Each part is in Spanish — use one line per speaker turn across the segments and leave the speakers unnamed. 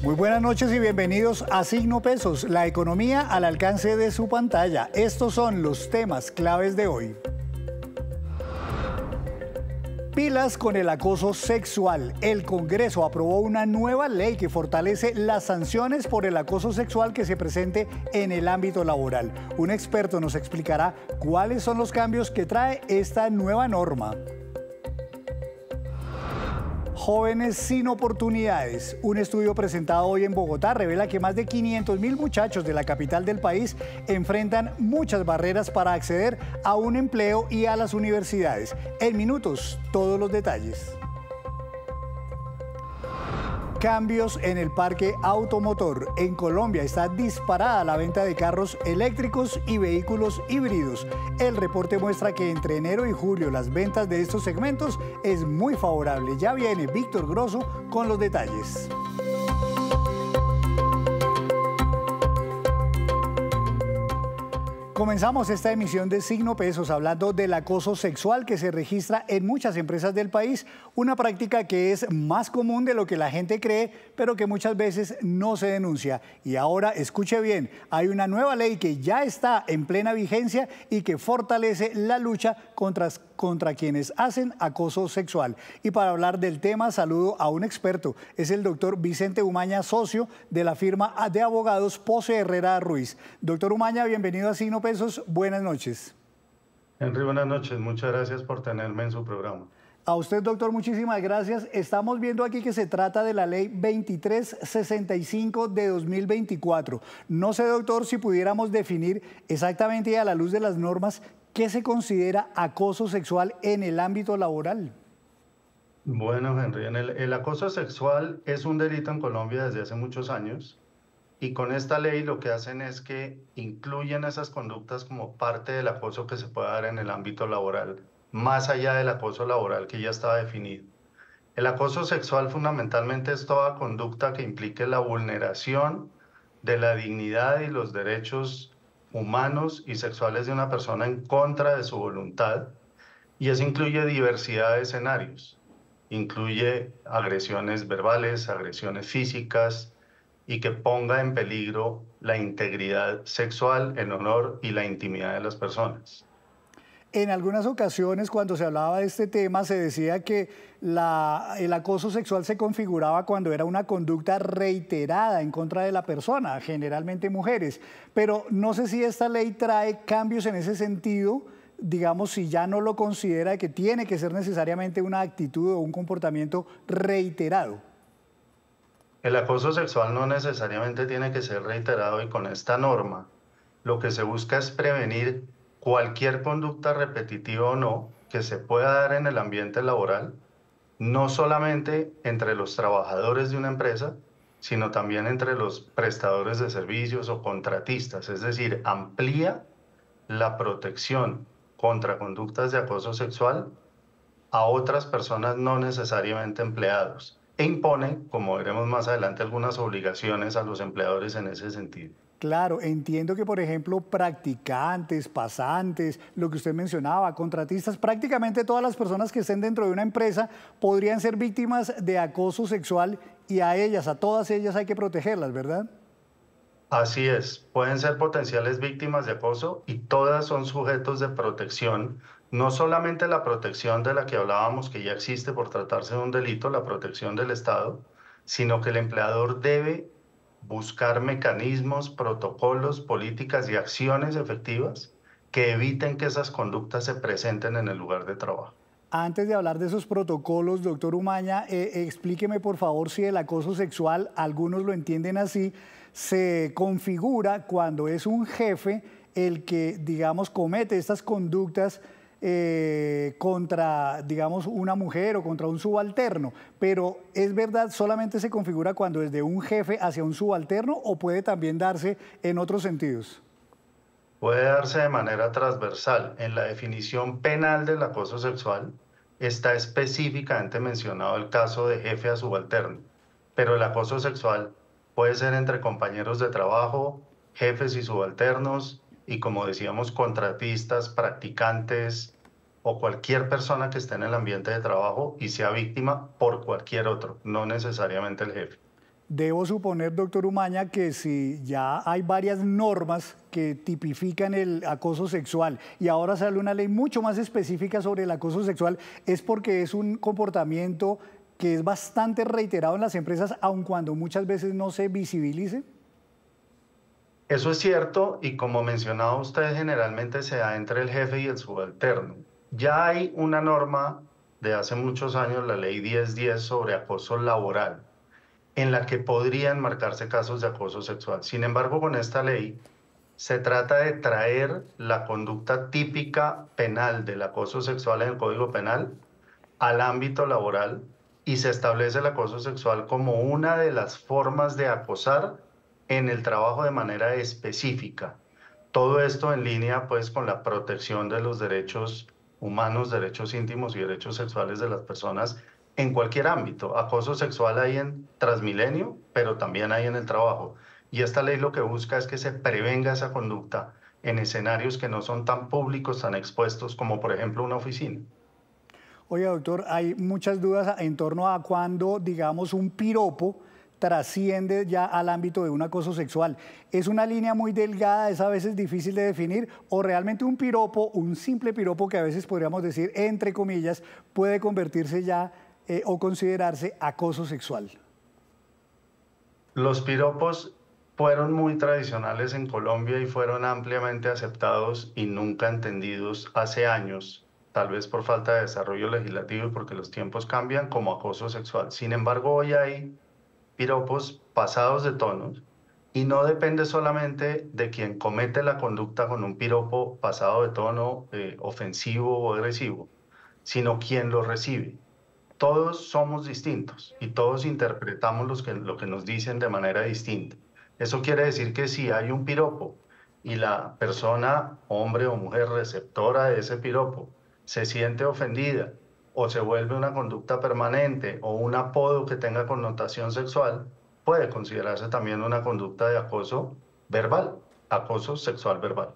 Muy buenas noches y bienvenidos a Signo Pesos, la economía al alcance de su pantalla. Estos son los temas claves de hoy. Pilas con el acoso sexual. El Congreso aprobó una nueva ley que fortalece las sanciones por el acoso sexual que se presente en el ámbito laboral. Un experto nos explicará cuáles son los cambios que trae esta nueva norma. Jóvenes sin oportunidades. Un estudio presentado hoy en Bogotá revela que más de 500.000 muchachos de la capital del país enfrentan muchas barreras para acceder a un empleo y a las universidades. En minutos, todos los detalles. Cambios en el parque automotor. En Colombia está disparada la venta de carros eléctricos y vehículos híbridos. El reporte muestra que entre enero y julio las ventas de estos segmentos es muy favorable. Ya viene Víctor Grosso con los detalles. Comenzamos esta emisión de Signo Pesos hablando del acoso sexual que se registra en muchas empresas del país, una práctica que es más común de lo que la gente cree, pero que muchas veces no se denuncia. Y ahora, escuche bien, hay una nueva ley que ya está en plena vigencia y que fortalece la lucha contra quienes hacen acoso sexual. Y para hablar del tema, saludo a un experto, es el doctor Vicente Umaña, socio de la firma de abogados Pose Herrera Ruiz. Doctor Umaña, bienvenido a Signo Pesos, buenas noches.
Henry, buenas noches, muchas gracias por tenerme en su programa.
A usted, doctor, muchísimas gracias. Estamos viendo aquí que se trata de la ley 2365 de 2024. No sé, doctor, si pudiéramos definir exactamente y a la luz de las normas qué se considera acoso sexual en el ámbito laboral.
Bueno, Henry, el acoso sexual es un delito en Colombia desde hace muchos años y con esta ley lo que hacen es que incluyen esas conductas como parte del acoso que se puede dar en el ámbito laboral, más allá del acoso laboral que ya estaba definido. El acoso sexual fundamentalmente es toda conducta que implique la vulneración de la dignidad y los derechos humanos y sexuales de una persona en contra de su voluntad, y eso incluye diversidad de escenarios. Incluye agresiones verbales, agresiones físicas, y que ponga en peligro la integridad sexual, el honor y la intimidad de las personas.
En algunas ocasiones, cuando se hablaba de este tema, se decía que el acoso sexual se configuraba cuando era una conducta reiterada en contra de la persona, generalmente mujeres. Pero no sé si esta ley trae cambios en ese sentido, digamos, si ya no lo considera que tiene que ser necesariamente una actitud o un comportamiento reiterado.
El acoso sexual no necesariamente tiene que ser reiterado y con esta norma lo que se busca es prevenir cualquier conducta repetitiva o no que se pueda dar en el ambiente laboral, no solamente entre los trabajadores de una empresa, sino también entre los prestadores de servicios o contratistas, es decir, amplía la protección contra conductas de acoso sexual a otras personas no necesariamente empleados e impone, como veremos más adelante, algunas obligaciones a los empleadores en ese sentido.
Claro, entiendo que, por ejemplo, practicantes, pasantes, lo que usted mencionaba, contratistas, prácticamente todas las personas que estén dentro de una empresa podrían ser víctimas de acoso sexual y a todas ellas hay que protegerlas, ¿verdad?
Así es, pueden ser potenciales víctimas de acoso y todas son sujetos de protección, no solamente la protección de la que hablábamos que ya existe por tratarse de un delito, la protección del Estado, sino que el empleador debe buscar mecanismos, protocolos, políticas y acciones efectivas que eviten que esas conductas se presenten en el lugar de trabajo.
Antes de hablar de esos protocolos, doctor Umaña, explíqueme por favor si el acoso sexual, algunos lo entienden así, se configura cuando es un jefe el que, digamos, comete estas conductas contra, digamos, una mujer o contra un subalterno. Pero, ¿es verdad, solamente se configura cuando es de un jefe hacia un subalterno o puede también darse en otros sentidos?
Puede darse de manera transversal. En la definición penal del acoso sexual está específicamente mencionado el caso de jefe a subalterno, pero el acoso sexual puede ser entre compañeros de trabajo, jefes y subalternos, y como decíamos, contratistas, practicantes o cualquier persona que esté en el ambiente de trabajo y sea víctima por cualquier otro, no necesariamente el jefe.
Debo suponer, doctor Umaña, que si ya hay varias normas que tipifican el acoso sexual y ahora sale una ley mucho más específica sobre el acoso sexual, es porque es un comportamiento que es bastante reiterado en las empresas, aun cuando muchas veces no se visibilice.
Eso es cierto y como mencionaba usted, generalmente se da entre el jefe y el subalterno. Ya hay una norma de hace muchos años, la ley 1010 sobre acoso laboral, en la que podrían marcarse casos de acoso sexual. Sin embargo, con esta ley se trata de traer la conducta típica penal del acoso sexual en el Código Penal al ámbito laboral y se establece el acoso sexual como una de las formas de acosar en el trabajo de manera específica. Todo esto en línea pues con la protección de los derechos humanos, derechos íntimos y derechos sexuales de las personas en cualquier ámbito. Acoso sexual hay en Transmilenio, pero también hay en el trabajo. Y esta ley lo que busca es que se prevenga esa conducta en escenarios que no son tan públicos, tan expuestos como por ejemplo una oficina.
Oiga, doctor, hay muchas dudas en torno a cuando, digamos, un piropo trasciende ya al ámbito de un acoso sexual. ¿Es una línea muy delgada, es a veces difícil de definir, o realmente un piropo, un simple piropo que a veces podríamos decir, entre comillas, puede convertirse ya o considerarse acoso sexual?
Los piropos fueron muy tradicionales en Colombia y fueron ampliamente aceptados y nunca entendidos hace años, tal vez por falta de desarrollo legislativo y porque los tiempos cambian, como acoso sexual. Sin embargo, hoy hay piropos pasados de tonos y no depende solamente de quien comete la conducta con un piropo pasado de tono, ofensivo o agresivo, sino quien lo recibe. Todos somos distintos y todos interpretamos lo que nos dicen de manera distinta. Eso quiere decir que si hay un piropo y la persona, hombre o mujer receptora de ese piropo, se siente ofendida o se vuelve una conducta permanente o un apodo que tenga connotación sexual, puede considerarse también una conducta de acoso verbal, acoso sexual verbal.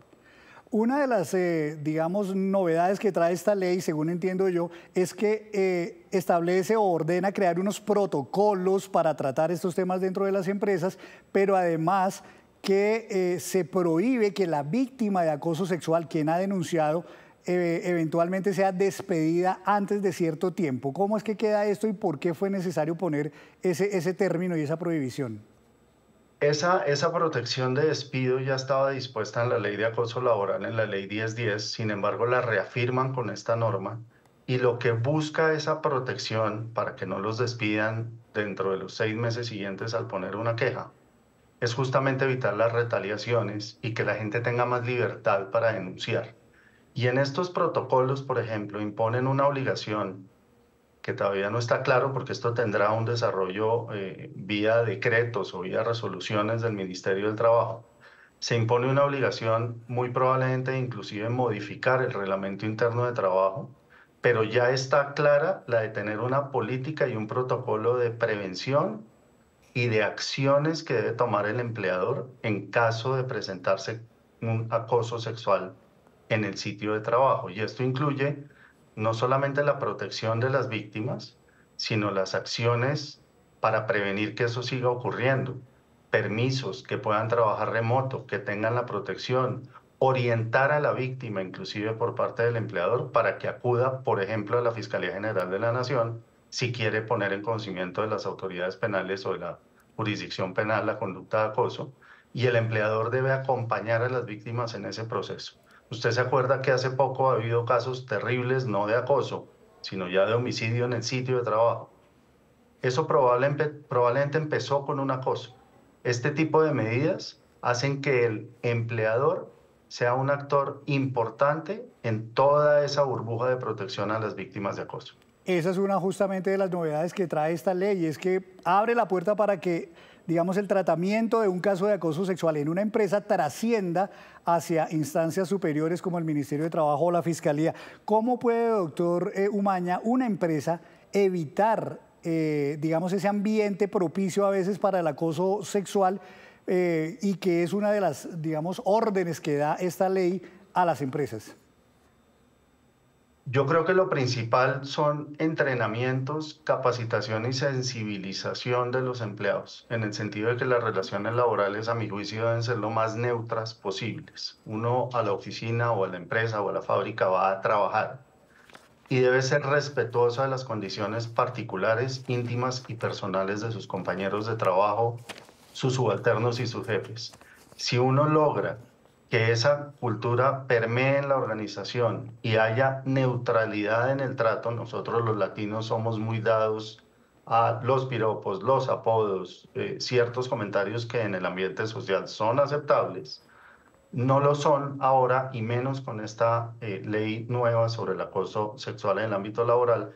Una de las, digamos, novedades que trae esta ley, según entiendo yo, es que establece o ordena crear unos protocolos para tratar estos temas dentro de las empresas, pero además que se prohíbe que la víctima de acoso sexual, quien ha denunciado, eventualmente sea despedida antes de cierto tiempo. ¿Cómo es que queda esto y por qué fue necesario poner ese término y esa prohibición?
Esa protección de despido ya estaba dispuesta en la ley de acoso laboral, en la ley 1010, sin embargo la reafirman con esta norma y lo que busca esa protección para que no los despidan dentro de los 6 meses siguientes al poner una queja es justamente evitar las retaliaciones y que la gente tenga más libertad para denunciar. Y en estos protocolos, por ejemplo, imponen una obligación que todavía no está claro porque esto tendrá un desarrollo vía decretos o vía resoluciones del Ministerio del Trabajo. Se impone una obligación muy probablemente inclusive modificar el reglamento interno de trabajo, pero ya está clara la de tener una política y un protocolo de prevención y de acciones que debe tomar el empleador en caso de presentarse un acoso sexual en el sitio de trabajo. Y esto incluye no solamente la protección de las víctimas, sino las acciones para prevenir que eso siga ocurriendo, permisos, que puedan trabajar remoto, que tengan la protección, orientar a la víctima, inclusive por parte del empleador, para que acuda, por ejemplo, a la Fiscalía General de la Nación si quiere poner en conocimiento de las autoridades penales o de la jurisdicción penal la conducta de acoso, y el empleador debe acompañar a las víctimas en ese proceso. Usted se acuerda que hace poco ha habido casos terribles, no de acoso, sino ya de homicidio en el sitio de trabajo. Eso probablemente empezó con un acoso. Este tipo de medidas hacen que el empleador sea un actor importante en toda esa burbuja de protección a las víctimas de acoso.
Esa es una justamente de las novedades que trae esta ley, es que abre la puerta para que, digamos, el tratamiento de un caso de acoso sexual en una empresa trascienda hacia instancias superiores como el Ministerio de Trabajo o la Fiscalía. ¿Cómo puede, doctor Umaña, una empresa evitar, digamos, ese ambiente propicio a veces para el acoso sexual y que es una de las, digamos, órdenes que da esta ley a las empresas?
Yo creo que lo principal son entrenamientos, capacitación y sensibilización de los empleados, en el sentido de que las relaciones laborales, a mi juicio, deben ser lo más neutras posibles. Uno a la oficina o a la empresa o a la fábrica va a trabajar y debe ser respetuoso de las condiciones particulares, íntimas y personales de sus compañeros de trabajo, sus subalternos y sus jefes. Si uno logra que esa cultura permee en la organización y haya neutralidad en el trato, nosotros los latinos somos muy dados a los piropos, los apodos, ciertos comentarios que en el ambiente social son aceptables, no lo son ahora y menos con esta ley nueva sobre el acoso sexual en el ámbito laboral,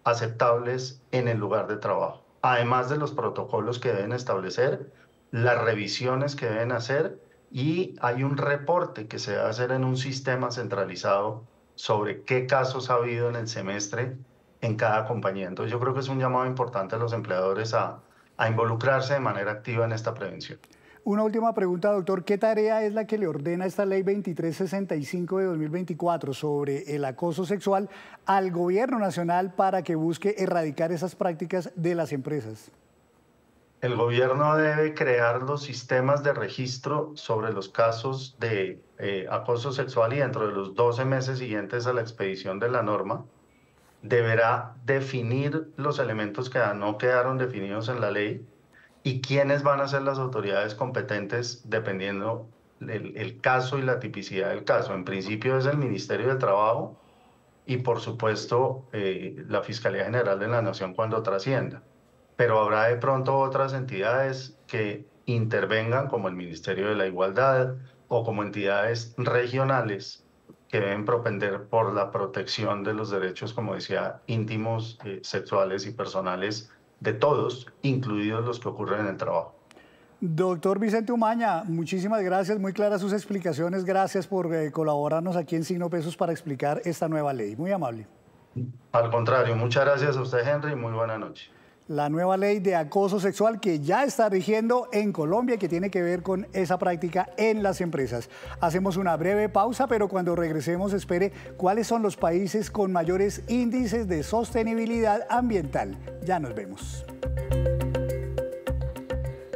aceptables en el lugar de trabajo. Además de los protocolos que deben establecer, las revisiones que deben hacer y hay un reporte que se debe hacer en un sistema centralizado sobre qué casos ha habido en el semestre en cada compañía. Entonces yo creo que es un llamado importante a los empleadores a involucrarse de manera activa en esta prevención.
Una última pregunta, doctor. ¿Qué tarea es la que le ordena esta ley 2365 de 2024 sobre el acoso sexual al gobierno nacional para que busque erradicar esas prácticas de las empresas?
El gobierno debe crear los sistemas de registro sobre los casos de acoso sexual y dentro de los 12 meses siguientes a la expedición de la norma, deberá definir los elementos que no quedaron definidos en la ley y quiénes van a ser las autoridades competentes dependiendo el caso y la tipicidad del caso. En principio es el Ministerio del Trabajo y por supuesto la Fiscalía General de la Nación cuando trascienda. Pero habrá de pronto otras entidades que intervengan como el Ministerio de la Igualdad o como entidades regionales que deben propender por la protección de los derechos, como decía, íntimos, sexuales y personales de todos, incluidos los que ocurren en el trabajo.
Doctor Vicente Umaña, muchísimas gracias, muy claras sus explicaciones. Gracias por colaborarnos aquí en Signo Pesos para explicar esta nueva ley. Muy amable.
Al contrario, muchas gracias a usted, Henry, y muy buena noche.
La nueva ley de acoso sexual que ya está rigiendo en Colombia y que tiene que ver con esa práctica en las empresas. Hacemos una breve pausa, pero cuando regresemos espere cuáles son los países con mayores índices de sostenibilidad ambiental. Ya nos vemos.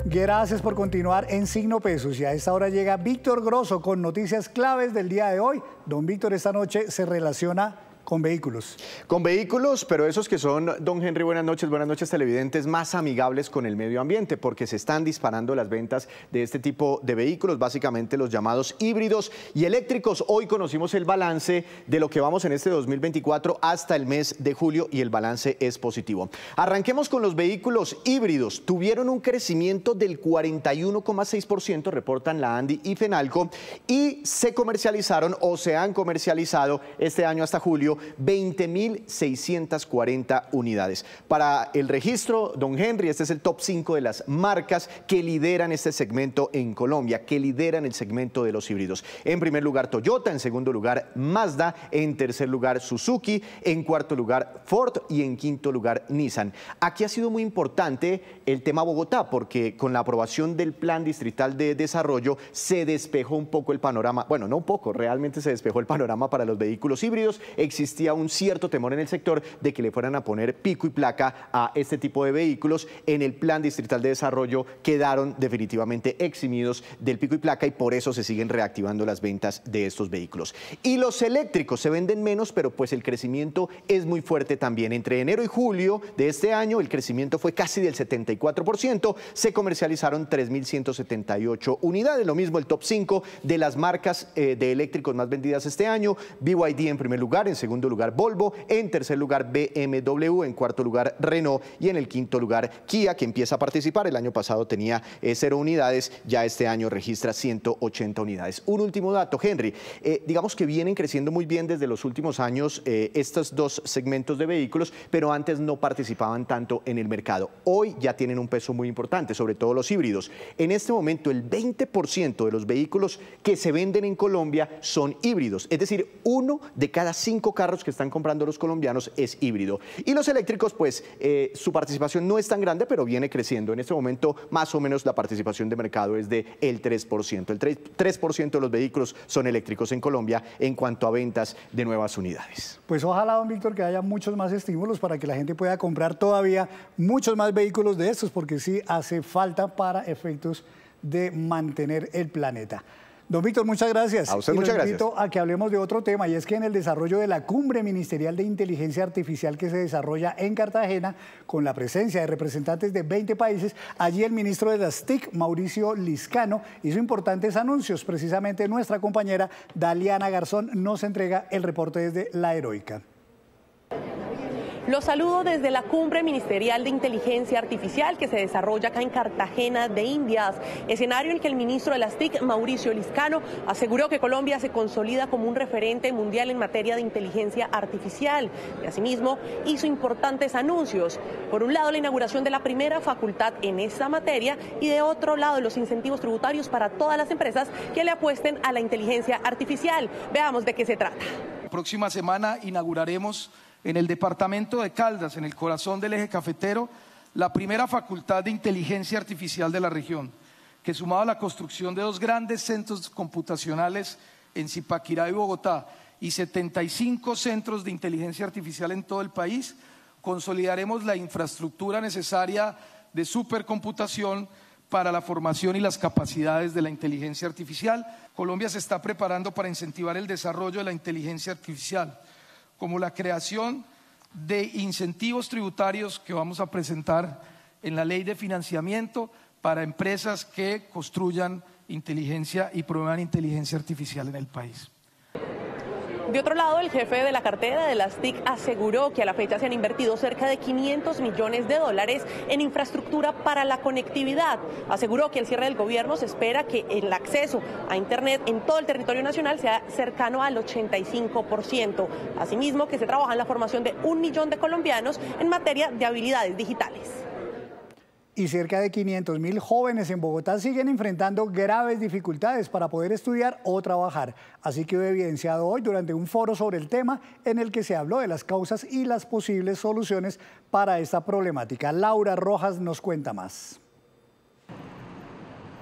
Gracias por continuar en Signo Pesos y a esta hora llega Víctor Grosso con noticias claves del día de hoy. Don Víctor esta noche se relaciona con vehículos.
Con vehículos, pero esos que son, don Henry, buenas noches televidentes, más amigables con el medio ambiente, porque se están disparando las ventas de este tipo de vehículos, básicamente los llamados híbridos y eléctricos. Hoy conocimos el balance de lo que vamos en este 2024 hasta el mes de julio y el balance es positivo. Arranquemos con los vehículos híbridos. Tuvieron un crecimiento del 41,6%, reportan la ANDI y Fenalco, y se comercializaron o se han comercializado este año hasta julio 20.640 unidades. Para el registro, don Henry, este es el top 5 de las marcas que lideran este segmento en Colombia, que lideran el segmento de los híbridos. En primer lugar Toyota, en segundo lugar Mazda, en tercer lugar Suzuki, en cuarto lugar Ford y en quinto lugar Nissan. Aquí ha sido muy importante el tema Bogotá, porque con la aprobación del Plan Distrital de Desarrollo se despejó un poco el panorama, bueno, no un poco, realmente se despejó el panorama para los vehículos híbridos. Existía un cierto temor en el sector de que le fueran a poner pico y placa a este tipo de vehículos. En el Plan Distrital de Desarrollo quedaron definitivamente eximidos del pico y placa y por eso se siguen reactivando las ventas de estos vehículos. Y los eléctricos se venden menos, pero pues el crecimiento es muy fuerte también. Entre enero y julio de este año el crecimiento fue casi del 74%, se comercializaron 3.178 unidades, lo mismo el top 5 de las marcas de eléctricos más vendidas este año. BYD en primer lugar, en segundo lugar Volvo, en tercer lugar BMW, en cuarto lugar Renault y en el quinto lugar Kia, que empieza a participar. El año pasado tenía 0 unidades, ya este año registra 180 unidades. Un último dato, Henry, digamos que vienen creciendo muy bien desde los últimos años estos dos segmentos de vehículos, pero antes no participaban tanto en el mercado. Hoy ya tienen un peso muy importante, sobre todo los híbridos. En este momento el 20% de los vehículos que se venden en Colombia son híbridos, es decir, 1 de cada 5 carros que están comprando los colombianos es híbrido. Y los eléctricos, pues su participación no es tan grande, pero viene creciendo. En este momento, más o menos, la participación de mercado es del 3%. El 3% de los vehículos son eléctricos en Colombia en cuanto a ventas de nuevas unidades.
Pues ojalá, don Víctor, que haya muchos más estímulos para que la gente pueda comprar todavía muchos más vehículos de estos, porque sí hace falta para efectos de mantener el planeta. Don Víctor, muchas gracias.
A usted muchas gracias.
Invito a que hablemos de otro tema, y es que en el desarrollo de la Cumbre Ministerial de Inteligencia Artificial que se desarrolla en Cartagena, con la presencia de representantes de 20 países, allí el ministro de las TIC, Mauricio Liscano, hizo importantes anuncios. Precisamente nuestra compañera Daliana Garzón nos entrega el reporte desde La Heroica.
Los saludo desde la Cumbre Ministerial de Inteligencia Artificial que se desarrolla acá en Cartagena de Indias, escenario en el que el ministro de las TIC, Mauricio Liscano, aseguró que Colombia se consolida como un referente mundial en materia de inteligencia artificial y asimismo hizo importantes anuncios. Por un lado, la inauguración de la primera facultad en esta materia y de otro lado, los incentivos tributarios para todas las empresas que le apuesten a la inteligencia artificial. Veamos de qué se trata.
La próxima semana inauguraremos en el departamento de Caldas, en el corazón del eje cafetero, la primera facultad de inteligencia artificial de la región, que sumado a la construcción de 2 grandes centros computacionales en Zipaquirá y Bogotá y 75 centros de inteligencia artificial en todo el país, consolidaremos la infraestructura necesaria de supercomputación para la formación y las capacidades de la inteligencia artificial. Colombia se está preparando para incentivar el desarrollo de la inteligencia artificial, como la creación de incentivos tributarios que vamos a presentar en la ley de financiamiento para empresas que construyan inteligencia y promuevan inteligencia artificial en el país.
De otro lado, el jefe de la cartera de las TIC aseguró que a la fecha se han invertido cerca de $500 millones en infraestructura para la conectividad. Aseguró que al cierre del gobierno se espera que el acceso a Internet en todo el territorio nacional sea cercano al 85%. Asimismo, que se trabaja en la formación de 1 millón de colombianos en materia de habilidades digitales.
Y cerca de 500.000 jóvenes en Bogotá siguen enfrentando graves dificultades para poder estudiar o trabajar. Así quedó evidenciado hoy durante un foro sobre el tema en el que se habló de las causas y las posibles soluciones para esta problemática. Laura Rojas nos cuenta más.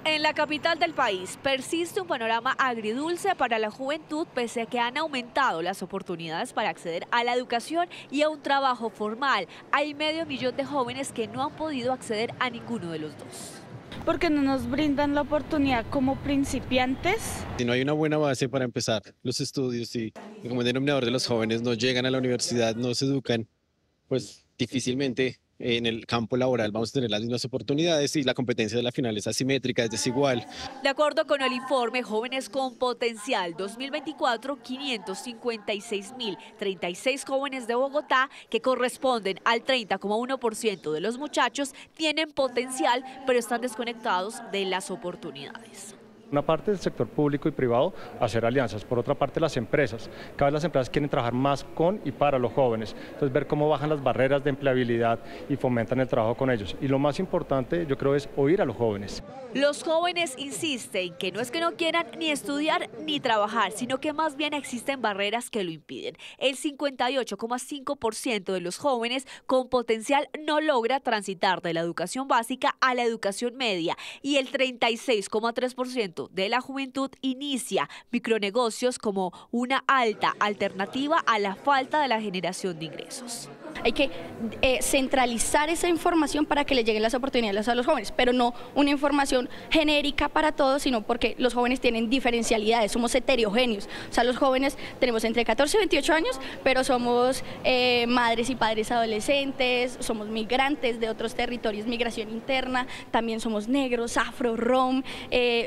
En la capital del país persiste un panorama agridulce para la juventud, pese a que han aumentado las oportunidades para acceder a la educación y a un trabajo formal. Hay 500.000 de jóvenes que no han podido acceder a ninguno de los dos.
Porque no nos brindan la oportunidad como principiantes.
Si no hay una buena base para empezar los estudios y como denominador de los jóvenes no llegan a la universidad, no se educan, pues difícilmente en el campo laboral vamos a tener las mismas oportunidades y la competencia de la final es asimétrica, es desigual.
De acuerdo con el informe Jóvenes con Potencial 2024, 556.036 jóvenes de Bogotá, que corresponden al 30,1% de los muchachos, tienen potencial, pero están desconectados de las oportunidades.
Una parte del sector público y privado hacer alianzas, por otra parte las empresas. Cada vez las empresas quieren trabajar más con y para los jóvenes, entonces ver cómo bajan las barreras de empleabilidad y fomentan el trabajo con ellos. Y lo más importante yo creo es oír a los jóvenes.
Los jóvenes insisten que no es que no quieran ni estudiar ni trabajar, sino que más bien existen barreras que lo impiden. El 58,5% de los jóvenes con potencial no logra transitar de la educación básica a la educación media y el 36,3% de la juventud inicia micronegocios como una alta alternativa a la falta de la generación de ingresos.
Hay que centralizar esa información para que le lleguen las oportunidades a los jóvenes, pero no una información genérica para todos, sino porque los jóvenes tienen diferencialidades, somos heterogéneos. O sea, los jóvenes tenemos entre 14 y 28 años, pero somos madres y padres adolescentes, somos migrantes de otros territorios, migración interna, también somos negros, afro, rom,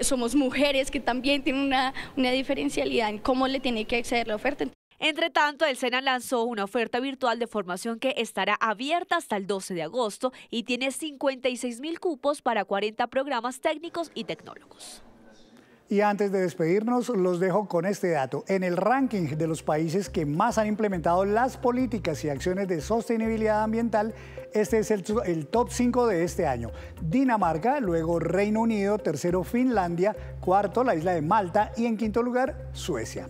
somos mujeres que también tienen una diferencialidad en cómo le tiene que acceder la oferta.
Entre tanto, el SENA lanzó una oferta virtual de formación que estará abierta hasta el 12 de agosto y tiene 56.000 cupos para 40 programas técnicos y tecnólogos.
Y antes de despedirnos, los dejo con este dato. En el ranking de los países que más han implementado las políticas y acciones de sostenibilidad ambiental, este es el top 5 de este año. Dinamarca, luego Reino Unido, tercero Finlandia, cuarto la isla de Malta y en quinto lugar Suecia.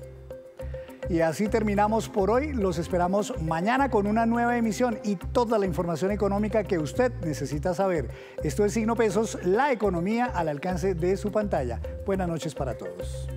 Y así terminamos por hoy. Los esperamos mañana con una nueva emisión y toda la información económica que usted necesita saber. Esto es Signo Pesos, la economía al alcance de su pantalla. Buenas noches para todos.